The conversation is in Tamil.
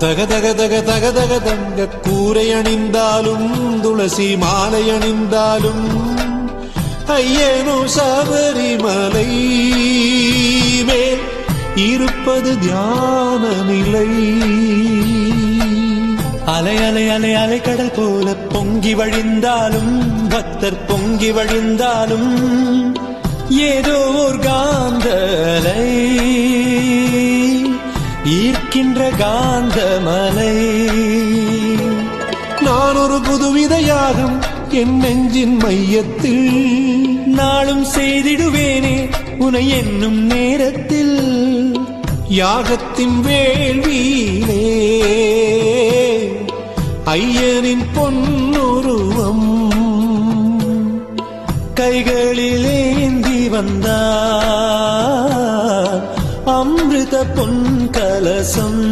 தக தக தக தக தக தங்க கூரை அணிந்தாலும் துளசி மாலை அணிந்தாலும் ஐயனோ சபரிமலை மேல் இருப்பது தியான நிலை. அலை அலை அலை அலை கடல் போல பொங்கி வழிந்தாலும் பக்தர் பொங்கி வழிந்தாலும் ஏதோ ஒரு காந்த அலை ஈர்க்கின்ற காந்தமலை. நான் ஒரு புதுவித யாகம் என் நெஞ்சின் மையத்தில் நாளும் செய்திடுவேனே உனை என்னும் நேரத்தில். யாகத்தின் வேள்வியிலே ஐயனின் பொன்னுருவம் கைகளில் ஏந்தி வந்தார் அமிர்த பொன் கலசம்.